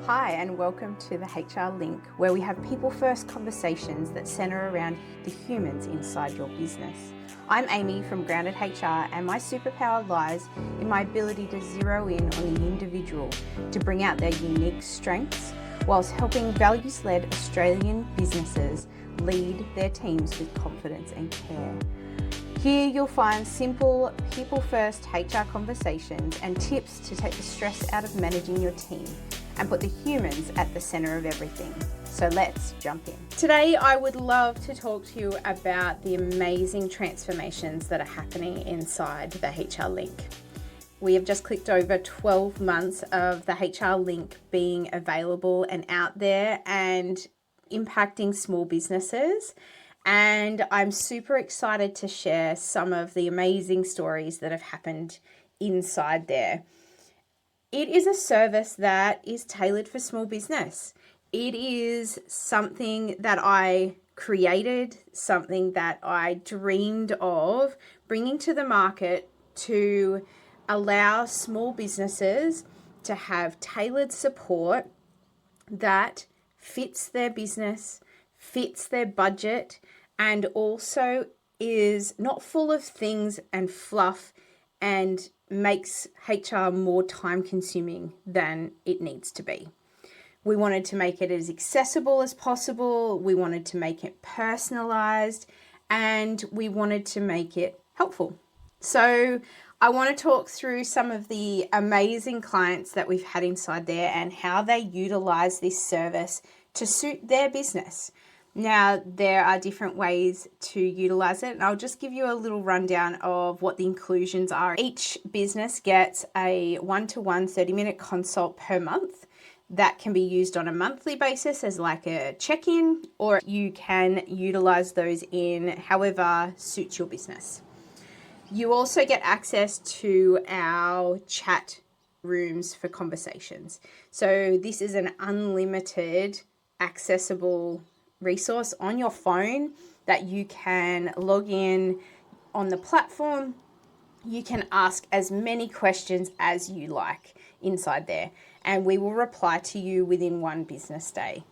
Hi, and welcome to the HR Link, where we have people-first conversations that centre around the humans inside your business. I'm Amy from Grounded HR, and my superpower lies in my ability to zero in on the individual to bring out their unique strengths, whilst helping values-led Australian businesses lead their teams with confidence and care. Here you'll find simple, people-first HR conversations and tips to take the stress out of managing your team and put the humans at the center of everything. So let's jump in. Today, I would love to talk to you about the amazing transformations that are happening inside the HR Link. We have just clicked over 12 months of the HR Link being available and out there and impacting small businesses. And I'm super excited to share some of the amazing stories that have happened inside there. It is a service that is tailored for small business. It is something that I created, something that I dreamed of bringing to the market to allow small businesses to have tailored support that fits their business, fits their budget, and also is not full of things and fluff and makes HR more time consuming than it needs to be. We wanted to make it as accessible as possible. We wanted to make it personalized, and we wanted to make it helpful. So I want to talk through some of the amazing clients that we've had inside there and how they utilize this service to suit their business. Now, there are different ways to utilize it, and I'll just give you a little rundown of what the inclusions are. Each business gets a 1-to-1 30-minute consult per month that can be used on a monthly basis as like a check-in, or you can utilize those in however suits your business. You also get access to our chat rooms for conversations. So this is an unlimited, accessible resource on your phone that you can log in on the platform. You can ask as many questions as you like inside there, and we will reply to you within one business day.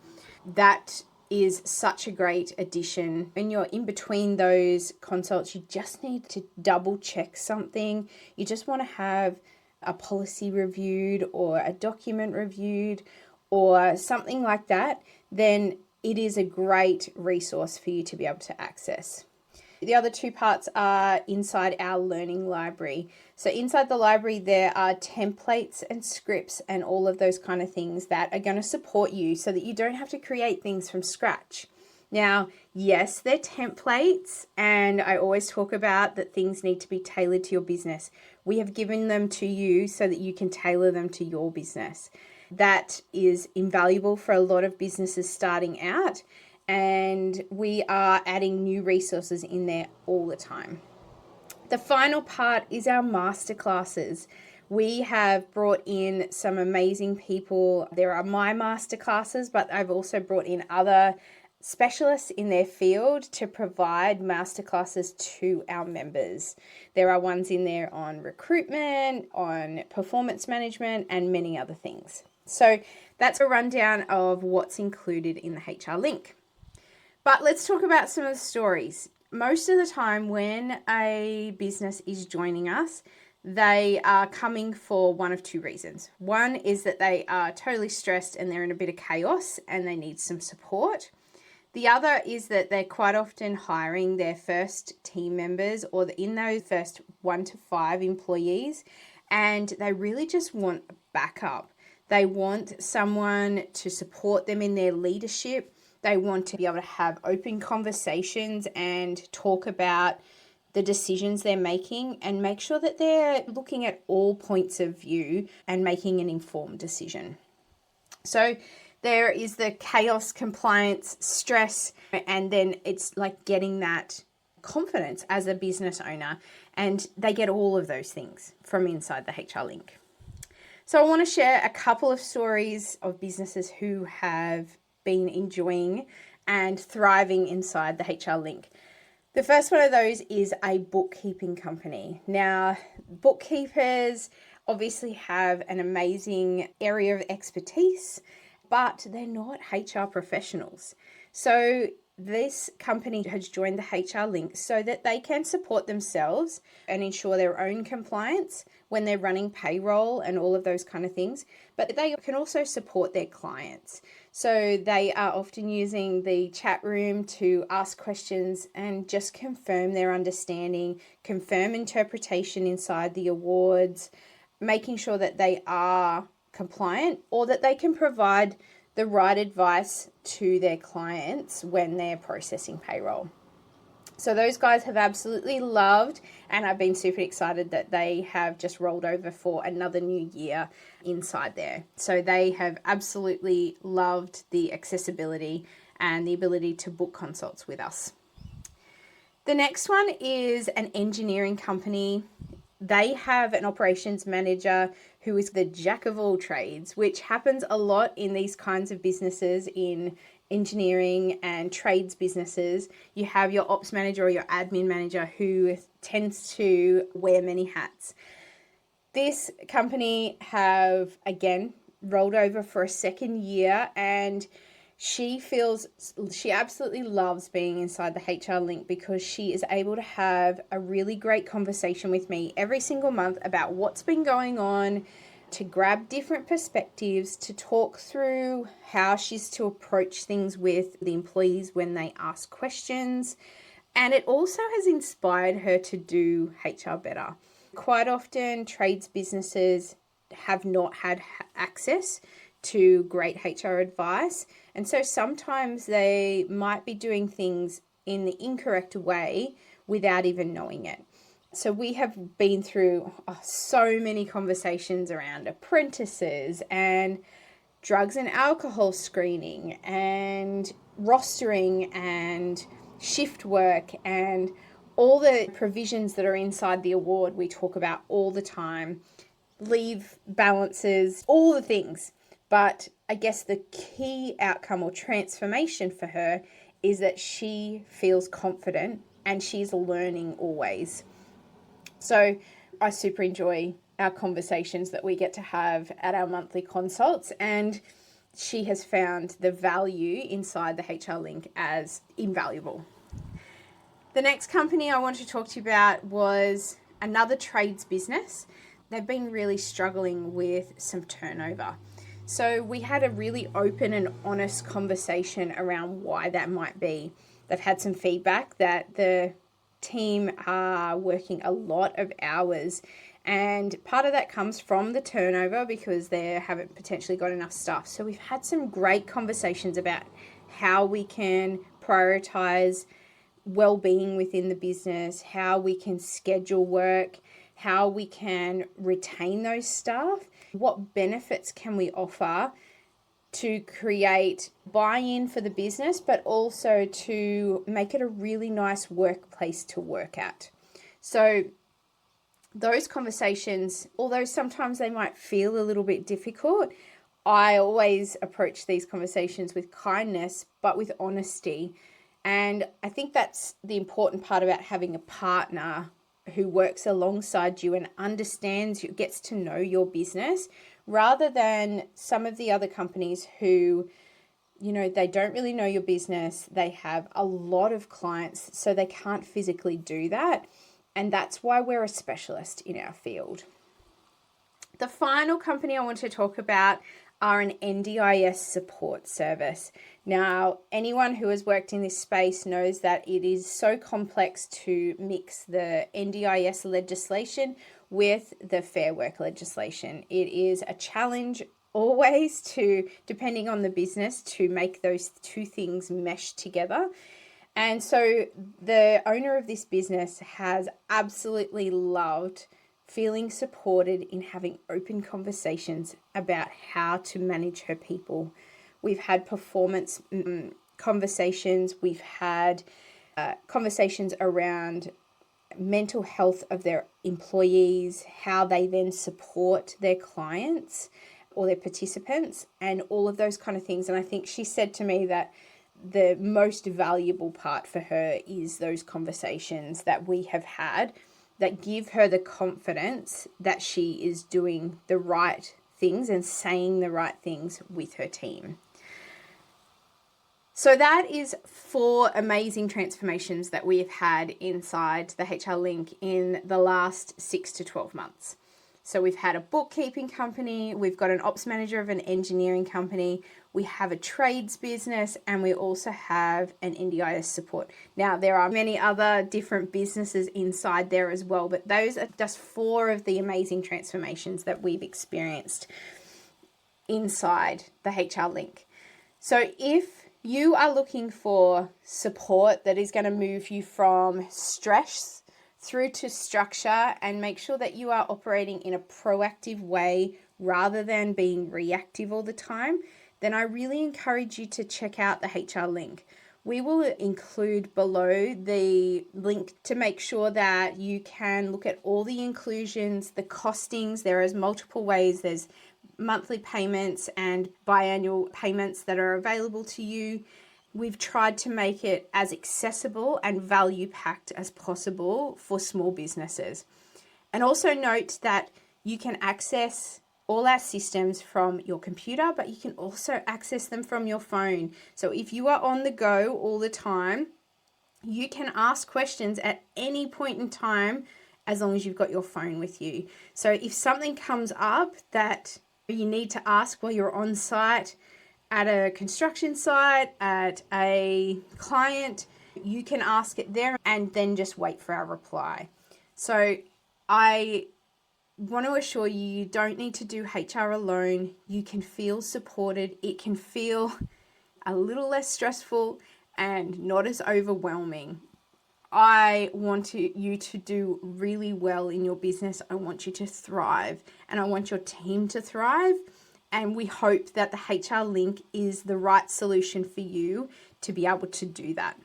That is such a great addition. When you're in between those consults, you just need to double check something. You just want to have a policy reviewed or a document reviewed or something like that, then it is a great resource for you to be able to access. The other two parts are inside our learning library. So inside the library, there are templates and scripts and all of those kind of things that are going to support you so that you don't have to create things from scratch. Now, yes, they're templates, and I always talk about that things need to be tailored to your business. We have given them to you so that you can tailor them to your business. That is invaluable for a lot of businesses starting out, and we are adding new resources in there all the time. The final part is our masterclasses. We have brought in some amazing people. There are my masterclasses, but I've also brought in other specialists in their field to provide masterclasses to our members. There are ones in there on recruitment, on performance management, and many other things. So that's a rundown of what's included in the HR Link. But let's talk about some of the stories. Most of the time when a business is joining us, they are coming for one of two reasons. One is that they are totally stressed and they're in a bit of chaos and they need some support. The other is that they're quite often hiring their first team members or in those first 1 to 5 employees, and they really just want backup. They want someone to support them in their leadership. They want to be able to have open conversations and talk about the decisions they're making and make sure that they're looking at all points of view and making an informed decision. So there is the chaos, compliance, stress, and then it's like getting that confidence as a business owner. And they get all of those things from inside the HR Link. So I want to share a couple of stories of businesses who have been enjoying and thriving inside the HR Link. The first one of those is a bookkeeping company. Now, bookkeepers obviously have an amazing area of expertise, but they're not HR professionals. So this company has joined the HR link so that they can support themselves and ensure their own compliance when they're running payroll and all of those kind of things, but they can also support their clients. So they are often using the chat room to ask questions and just confirm their understanding, confirm interpretation inside the awards, making sure that they are compliant or that they can provide the right advice to their clients when they're processing payroll. So those guys have absolutely loved, and I've been super excited that they have just rolled over for another new year inside there. So they have absolutely loved the accessibility and the ability to book consults with us. The next one is an engineering company. They have an operations manager who is the jack of all trades, which happens a lot in these kinds of businesses, in engineering and trades businesses. You have your ops manager or your admin manager who tends to wear many hats. This company have, again, rolled over for a second year, and she absolutely loves being inside the HR link because she is able to have a really great conversation with me every single month about what's been going on, to grab different perspectives, to talk through how she's to approach things with the employees when they ask questions. And it also has inspired her to do HR better. Quite often, trades businesses have not had access to great HR advice. And so sometimes they might be doing things in the incorrect way without even knowing it. So we have been through so many conversations around apprentices and drugs and alcohol screening and rostering and shift work and all the provisions that are inside the award we talk about all the time, leave balances, all the things. But I guess the key outcome or transformation for her is that she feels confident and she's learning always. So I super enjoy our conversations that we get to have at our monthly consults, and she has found the value inside the HR link as invaluable. The next company I want to talk to you about was another trades business. They've been really struggling with some turnover. So we had a really open and honest conversation around why that might be. They've had some feedback that the team are working a lot of hours, and part of that comes from the turnover because they haven't potentially got enough staff. So we've had some great conversations about how we can prioritize well-being within the business, how we can schedule work, how we can retain those staff, what benefits can we offer to create buy-in for the business, but also to make it a really nice workplace to work at. So those conversations, although sometimes they might feel a little bit difficult, I always approach these conversations with kindness, but with honesty. And I think that's the important part about having a partner who works alongside you and understands you, gets to know your business, rather than some of the other companies who, they don't really know your business. They have a lot of clients, so they can't physically do that. And that's why we're a specialist in our field. The final company I want to talk about are an NDIS support service. Now, anyone who has worked in this space knows that it is so complex to mix the NDIS legislation with the Fair Work legislation. It is a challenge always to, depending on the business, to make those two things mesh together. And so the owner of this business has absolutely loved feeling supported in having open conversations about how to manage her people. We've had performance conversations. We've had conversations around mental health of their employees, how they then support their clients or their participants, and all of those kind of things. And I think she said to me that the most valuable part for her is those conversations that we have had that give her the confidence that she is doing the right things and saying the right things with her team. So that is 4 amazing transformations that we have had inside the HR Link in the last 6 to 12 months. So we've had a bookkeeping company, we've got an ops manager of an engineering company, we have a trades business, and we also have an NDIS support. Now, there are many other different businesses inside there as well, but those are just 4 of the amazing transformations that we've experienced inside the HR Link. So if you are looking for support that is going to move you from stress through to structure and make sure that you are operating in a proactive way rather than being reactive all the time, then I really encourage you to check out the HR Link. We will include below the link to make sure that you can look at all the inclusions, the costings. There is multiple ways. There's monthly payments and biannual payments that are available to you. We've tried to make it as accessible and value-packed as possible for small businesses. And also note that you can access all our systems from your computer, but you can also access them from your phone. So if you are on the go all the time, you can ask questions at any point in time as long as you've got your phone with you. So if something comes up that you need to ask while you're on site, at a construction site, at a client, you can ask it there and then just wait for our reply. So I want to assure you, you don't need to do HR alone. You can feel supported. It can feel a little less stressful and not as overwhelming. I want you to do really well in your business. I want you to thrive and I want your team to thrive. And we hope that the HR Link is the right solution for you to be able to do that.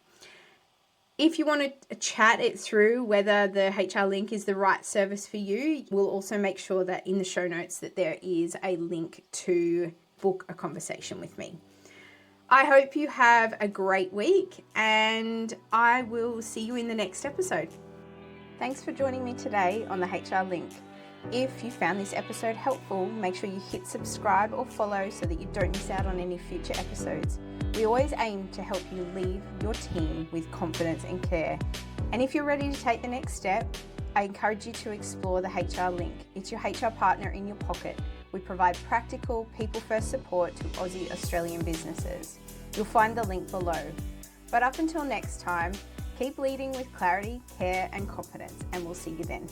If you want to chat it through whether the HR Link is the right service for you, we'll also make sure that in the show notes that there is a link to book a conversation with me. I hope you have a great week and I will see you in the next episode. Thanks for joining me today on the HR Link. If you found this episode helpful, make sure you hit subscribe or follow so that you don't miss out on any future episodes. We always aim to help you leave your team with confidence and care. And if you're ready to take the next step, I encourage you to explore the HR Link. It's your HR partner in your pocket. We provide practical, people-first support to Aussie Australian businesses. You'll find the link below. But up until next time, keep leading with clarity, care, and confidence, and we'll see you then.